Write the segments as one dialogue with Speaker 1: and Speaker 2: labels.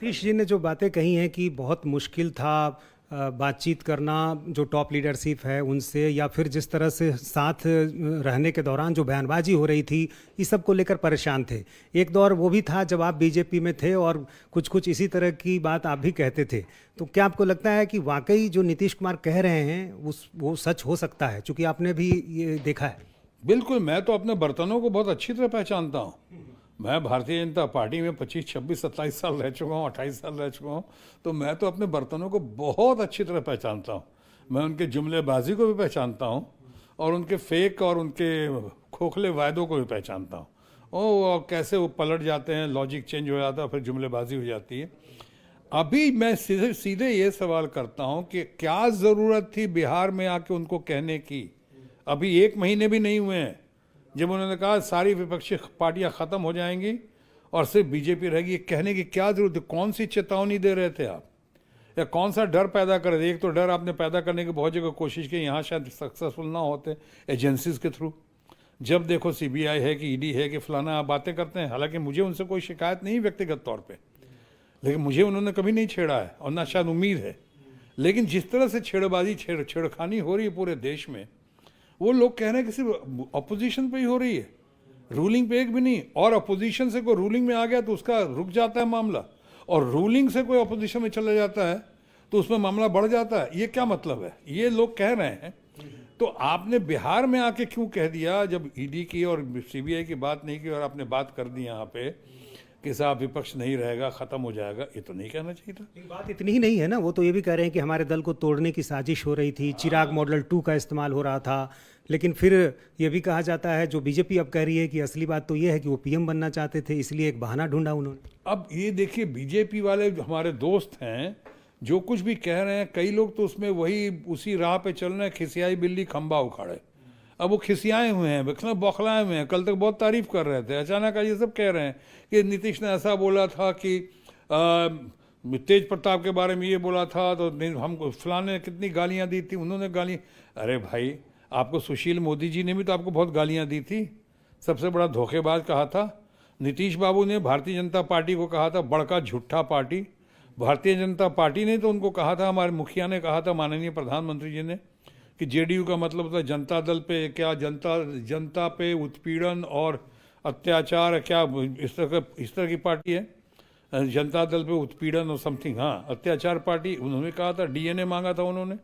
Speaker 1: नीतीश जी ने जो बातें कही हैं कि बहुत मुश्किल था बातचीत करना जो टॉप लीडरशिप है उनसे, या फिर जिस तरह से साथ रहने के दौरान जो बयानबाजी हो रही थी, इस सब को लेकर परेशान थे। एक दौर वो भी था जब आप बीजेपी में थे और कुछ कुछ इसी तरह की बात आप भी कहते थे। तो क्या आपको लगता है कि वाकई जो नीतीश कुमार कह रहे हैं वो सच हो सकता है, चूंकि आपने भी ये देखा है?
Speaker 2: बिल्कुल, मैं तो अपने बर्तनों को बहुत अच्छी तरह पहचानता हूँ। मैं भारतीय जनता पार्टी में 25, 26, 27 साल रह चुका हूँ, 28 साल रह चुका हूँ, तो मैं तो अपने बर्तनों को बहुत अच्छी तरह पहचानता हूँ। मैं उनके जुमलेबाजी को भी पहचानता हूँ और उनके फेक और उनके खोखले वायदों को भी पहचानता हूँ। और कैसे वो पलट जाते हैं, लॉजिक चेंज हो जाता है, फिर जुमलेबाजी हो जाती है। अभी मैं सीधे सीधे ये सवाल करता हूँ कि क्या ज़रूरत थी बिहार में आके उनको कहने की? अभी 1 महीने भी नहीं हुए हैं जब उन्होंने कहा सारी विपक्षी पार्टियां खत्म हो जाएंगी और सिर्फ बीजेपी रहेगी। कहने की क्या जरूरत है? कौन सी चेतावनी दे रहे थे आप, या कौन सा डर पैदा कर रहे थे? एक तो डर आपने पैदा करने की बहुत जगह कोशिश की, यहाँ शायद सक्सेसफुल ना होते एजेंसीज के थ्रू। जब देखो सीबीआई है कि ईडी है कि फलाना, आप बातें करते हैं। हालांकि मुझे उनसे कोई शिकायत नहीं व्यक्तिगत तौर पर, लेकिन मुझे उन्होंने कभी नहीं छेड़ा है और ना शायद उम्मीद है। लेकिन जिस तरह से छेड़बाजी छेड़खानी हो रही है पूरे देश में, वो लोग कह रहे हैं कि सिर्फ अपोजिशन पे ही हो रही है, रूलिंग पे एक भी नहीं। और अपोजिशन से कोई रूलिंग में आ गया तो उसका रुक जाता है मामला, और रूलिंग से कोई अपोजिशन में चला जाता है तो उसमें मामला बढ़ जाता है। ये क्या मतलब है? ये लोग कह रहे हैं। तो आपने बिहार में आके क्यों कह दिया, जब ईडी की और सीबीआई की बात नहीं की और आपने बात कर दी यहाँ पे कि साहब विपक्ष नहीं रहेगा, खत्म हो जाएगा? ये तो नहीं कहना चाहिए था।
Speaker 1: बात इतनी ही नहीं है ना, वो तो ये भी कह रहे हैं कि हमारे दल को तोड़ने की साजिश हो रही थी, चिराग मॉडल 2 का इस्तेमाल हो रहा था। लेकिन फिर ये भी कहा जाता है, जो बीजेपी अब कह रही है, कि असली बात तो ये है कि वो पीएम बनना चाहते थे, इसलिए एक बहाना ढूंढा उन्होंने।
Speaker 2: अब ये देखिए, बीजेपी वाले हमारे दोस्त हैं, जो कुछ भी कह रहे हैं, कई लोग तो उसमें वही उसी राह पे चल रहे हैं, खिसियाई बिल्ली खंबा उखाड़े। अब वो खिसियाए हुए हैं, बौखलाए हुए हैं। कल तक बहुत तारीफ कर रहे थे, अचानक आज ये सब कह रहे हैं कि नीतीश ने ऐसा बोला था कि तेज प्रताप के बारे में ये बोला था, तो हमको फलाने ने कितनी गालियां दी थी, उन्होंने गाली। अरे भाई, आपको सुशील मोदी जी ने भी तो आपको बहुत गालियां दी थी, सबसे बड़ा धोखेबाज कहा था। नीतीश बाबू ने भारतीय जनता पार्टी को कहा था बड़का झूठा पार्टी। भारतीय जनता पार्टी ने तो उनको कहा था, हमारे मुखिया ने कहा था, माननीय प्रधानमंत्री जी ने, कि जेडीयू का मतलब होता है जनता दल पे क्या, जनता पे उत्पीड़न और अत्याचार, क्या इस तरह की पार्टी है जनता दल पे उत्पीड़न और समथिंग, हाँ अत्याचार पार्टी उन्होंने कहा था। डीएनए मांगा था उन्होंने।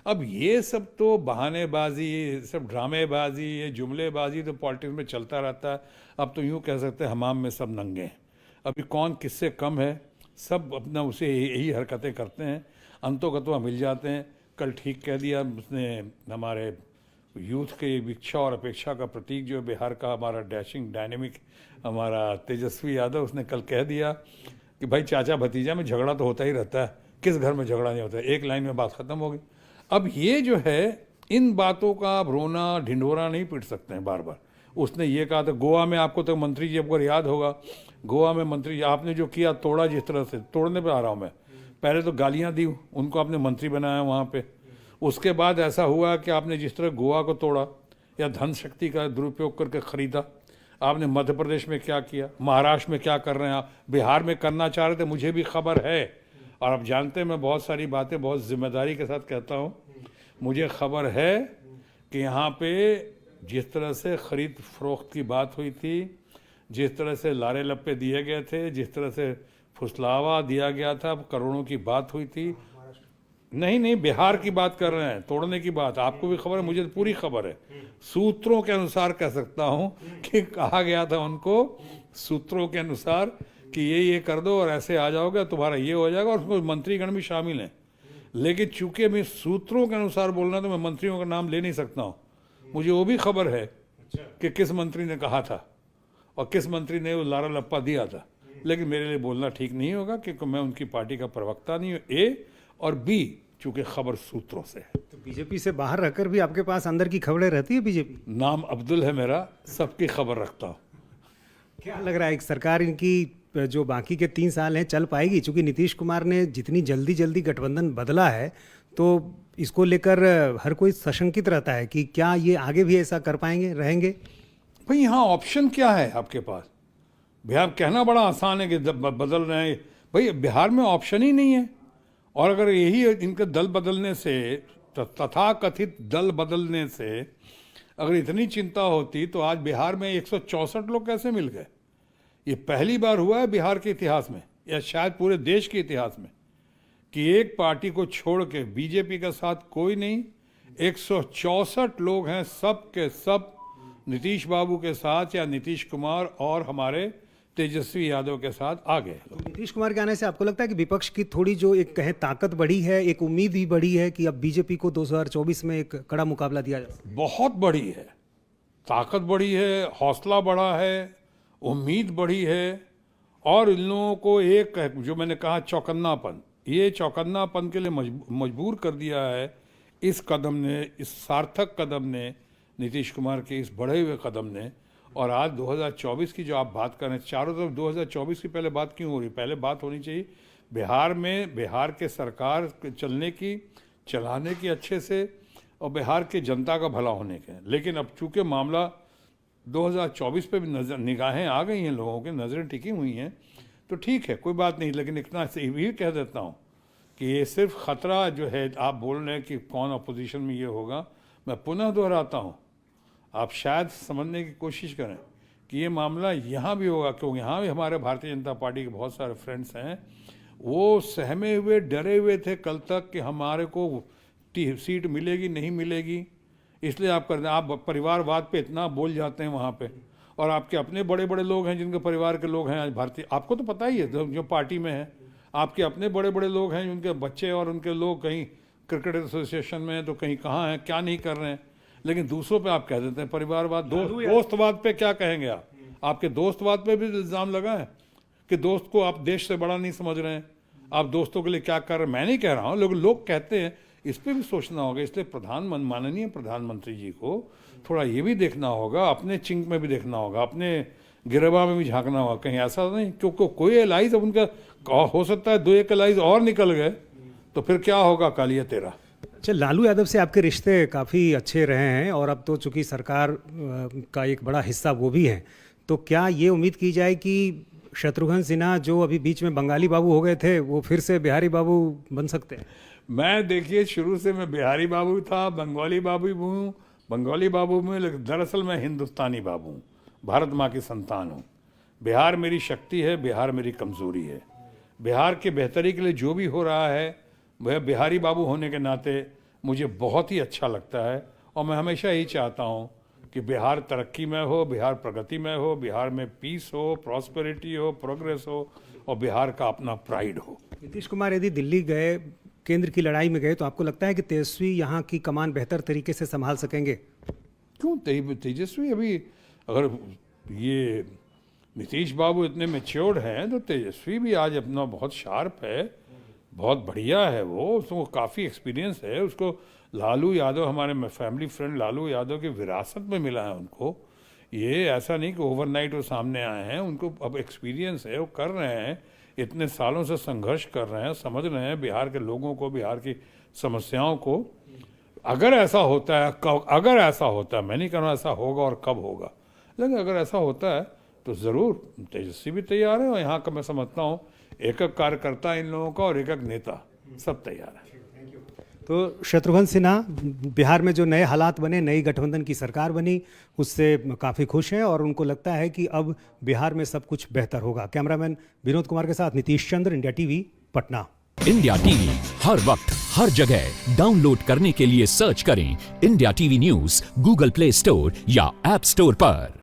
Speaker 2: अब ये सब तो बहानेबाजी, ये सब ड्रामेबाजी, ये जुमलेबाजी तो पॉलिटिक्स में चलता रहता है। अब तो यूँ कह सकते हैं हमाम में सब नंगे हैं। अभी कौन किससे कम है, सब अपना उसे यही हरकतें करते हैं, अंतोगत्वा मिल जाते हैं। कल ठीक कह दिया उसने, हमारे यूथ के इच्छा और अपेक्षा का प्रतीक जो बिहार का हमारा डैशिंग डायनेमिक हमारा तेजस्वी यादव, उसने कल कह दिया कि भाई चाचा भतीजा में झगड़ा तो होता ही रहता है, किस घर में झगड़ा नहीं होता है। एक लाइन में बात खत्म हो गई। अब ये जो है, इन बातों का आप रोना ढिंढोरा नहीं पीट सकते हैं बार बार। उसने ये कहा था गोवा में, आपको तो मंत्री जी आपको याद होगा, गोवा में मंत्री जी आपने जो किया, तोड़ा, जिस तरह से तोड़ने पर आ रहा हूँ मैं, पहले तो गालियां दी, उनको आपने मंत्री बनाया वहाँ पे। उसके बाद ऐसा हुआ कि आपने जिस तरह गोवा को तोड़ा या धन शक्ति का दुरुपयोग करके खरीदा, आपने मध्य प्रदेश में क्या किया, महाराष्ट्र में क्या कर रहे हैं आप, बिहार में करना चाह रहे थे, मुझे भी खबर है। और आप जानते हैं मैं बहुत सारी बातें बहुत जिम्मेदारी के साथ कहता हूँ। मुझे खबर है कि यहाँ पे जिस तरह से खरीद फरोख्त की बात हुई थी, जिस तरह से लारे लप्पे दिए गए थे, जिस तरह से फुसलावा दिया गया था, करोड़ों की बात हुई थी। नहीं, बिहार की बात कर रहे हैं, तोड़ने की बात। आपको भी खबर है, मुझे पूरी खबर है। सूत्रों के अनुसार कह सकता हूं कि कहा गया था उनको, सूत्रों के अनुसार, कि ये कर दो और ऐसे आ जाओगे, तुम्हारा ये हो जाएगा, और उसमें मंत्रीगण भी शामिल हैं। लेकिन चूंकि मैं सूत्रों के अनुसार बोलना, तो मैं मंत्रियों का नाम ले नहीं सकता हूँ। मुझे वो भी खबर है कि किस मंत्री ने कहा था और किस मंत्री ने वो लारा लप्पा दिया था। लेकिन मेरे लिए बोलना ठीक नहीं होगा, क्योंकि मैं उनकी पार्टी का प्रवक्ता नहीं हूँ, ए, और बी, चूंकि खबर सूत्रों से है।
Speaker 1: तो बीजेपी से बाहर रहकर भी आपके पास अंदर की खबरें रहती है बीजेपी?
Speaker 2: नाम अब्दुल है मेरा, सबकी खबर रखता हूँ।
Speaker 1: क्या लग रहा है, एक सरकार इनकी जो बाकी के 3 साल हैं चल पाएगी? चूंकि नीतीश कुमार ने जितनी जल्दी गठबंधन बदला है, तो इसको लेकर हर कोई सशंकित रहता है कि क्या ये आगे भी ऐसा कर पाएंगे, रहेंगे?
Speaker 2: भाई यहाँ ऑप्शन क्या है आपके पास? भैया कहना बड़ा आसान है कि बदल रहे हैं, भाई बिहार में ऑप्शन ही नहीं है। और अगर यही इनके दल बदलने से, तथाकथित दल बदलने से अगर इतनी चिंता होती तो आज बिहार में 164 लोग कैसे मिल गए? ये पहली बार हुआ है बिहार के इतिहास में, या शायद पूरे देश के इतिहास में, कि एक पार्टी को छोड़ के बीजेपी के साथ कोई नहीं, 164 लोग हैं, सब के सब नीतीश बाबू के साथ या नीतीश कुमार और हमारे तेजस्वी यादव के साथ आ गए।
Speaker 1: नीतीश कुमार के आने से आपको लगता है कि विपक्ष की थोड़ी जो एक कहें ताकत बढ़ी है, एक उम्मीद भी बढ़ी है कि अब बीजेपी को 2024 में एक कड़ा मुकाबला दिया जा सकता है?
Speaker 2: बहुत बड़ी है, ताकत बढ़ी है, हौसला बढ़ा है, उम्मीद बढ़ी है। और इन लोगों को एक, जो मैंने कहा चौकन्नापन, ये चौकन्नापन के लिए मजबूर कर दिया है इस कदम ने, इस सार्थक कदम ने, नीतीश कुमार के इस बढ़े हुए कदम ने। और आज 2024 की जो आप बात कर रहे हैं, चारों तरफ 2024 की पहले बात क्यों हो रही? पहले बात होनी चाहिए बिहार में, बिहार के सरकार चलने की, चलाने की अच्छे से, और बिहार के जनता का भला होने के। लेकिन अब चूंकि मामला 2024 पे भी निगाहें आ गई हैं, लोगों की नज़रें टिकी हुई हैं, तो ठीक है, कोई बात नहीं। लेकिन इतना से भी कह देता हूँ कि ये सिर्फ ख़तरा जो है, आप बोल रहे हैं कि कौन अपोजिशन में ये होगा, मैं पुनः दोहराता हूँ, आप शायद समझने की कोशिश करें कि ये मामला यहाँ भी होगा, क्योंकि यहाँ भी हमारे भारतीय जनता पार्टी के बहुत सारे फ्रेंड्स हैं, वो सहमे हुए, डरे हुए थे कल तक कि हमारे को सीट मिलेगी नहीं मिलेगी। इसलिए आप करते हैं, आप परिवारवाद पे इतना बोल जाते हैं वहाँ पे, और आपके अपने बड़े बड़े लोग हैं जिनके परिवार के लोग हैं आज भारतीय, आपको तो पता ही है जो पार्टी में है, आपके अपने बड़े बड़े लोग हैं जिनके बच्चे और उनके लोग कहीं क्रिकेट एसोसिएशन में हैं, तो कहीं कहाँ हैं, क्या नहीं कर रहे हैं। लेकिन दूसरों पे आप कह देते हैं परिवारवाद, दोस्तवाद पे क्या कहेंगे आप? आपके दोस्तवाद पे भी इल्ज़ाम लगा है कि दोस्त को आप देश से बड़ा नहीं समझ रहे हैं, आप दोस्तों के लिए क्या कर रहे हैं। मैं नहीं कह रहा हूँ, लोग कहते हैं, इस पर भी सोचना होगा। इसलिए माननीय प्रधानमंत्री जी को थोड़ा ये भी देखना होगा, अपने चिंक में भी देखना होगा, अपने गिरबा में भी झांकना होगा, कहीं ऐसा नहीं क्योंकि कोई एलाइज अब उनका हो सकता है 2-1 एलाइज और निकल गए तो फिर क्या होगा कालिया तेरा।
Speaker 1: अच्छा, लालू यादव से आपके रिश्ते काफ़ी अच्छे रहे हैं और अब तो चूंकि सरकार का एक बड़ा हिस्सा वो भी है, तो क्या ये उम्मीद की जाए कि शत्रुघ्न सिन्हा जो अभी बीच में बंगाली बाबू हो गए थे, वो फिर से बिहारी बाबू बन सकते हैं?
Speaker 2: मैं देखिए शुरू से मैं बिहारी बाबू था, बंगाली बाबू भी हूँ, बंगाली बाबू में, लेकिन दरअसल मैं हिंदुस्तानी बाबू हूँ, भारत माँ की संतान हूँ। बिहार मेरी शक्ति है, बिहार मेरी कमज़ोरी है। बिहार के बेहतरी के लिए जो भी हो रहा है वह बिहारी बाबू होने के नाते मुझे बहुत ही अच्छा लगता है, और मैं हमेशा यही चाहता हूँ कि बिहार तरक्की में हो, बिहार प्रगति में हो, बिहार में पीस हो, प्रॉस्पेरिटी हो, प्रोग्रेस हो, और बिहार का अपना प्राइड हो।
Speaker 1: नीतीश कुमार यदि दिल्ली गए, केंद्र की लड़ाई में गए, तो आपको लगता है कि तेजस्वी यहाँ की कमान बेहतर तरीके से संभाल सकेंगे?
Speaker 2: क्यों, तेजस्वी अभी, अगर ये नीतीश बाबू इतने मैच्योर्ड हैं तो तेजस्वी भी आज अपना बहुत शार्प है, बहुत बढ़िया है वो, उसको काफ़ी एक्सपीरियंस है। उसको लालू यादव, हमारे फैमिली फ्रेंड लालू यादव की विरासत में मिला है उनको। ये ऐसा नहीं कि ओवरनाइट वो सामने आए हैं, उनको अब एक्सपीरियंस है, वो कर रहे हैं, इतने सालों से संघर्ष कर रहे हैं, समझ रहे हैं बिहार के लोगों को, बिहार की समस्याओं को। अगर ऐसा होता है, अगर ऐसा होता है, मैं नहीं कह रहा ऐसा होगा और कब होगा, लेकिन अगर ऐसा होता है तो ज़रूर तेजस्वी भी तैयार है, और यहाँ का मैं समझता हूँ एक कार्यकर्ता इन लोगों का और एक नेता सब तैयार है।
Speaker 1: तो शत्रुघ्न सिन्हा बिहार में जो नए हालात बने, नई गठबंधन की सरकार बनी, उससे काफ़ी खुश हैं और उनको लगता है कि अब बिहार में सब कुछ बेहतर होगा। कैमरामैन विनोद कुमार के साथ Nitish Chandra, India TV, Patna.
Speaker 3: India TV हर वक्त हर जगह डाउनलोड करने के लिए सर्च करें India TV news Google Play Store या ऐप स्टोर पर।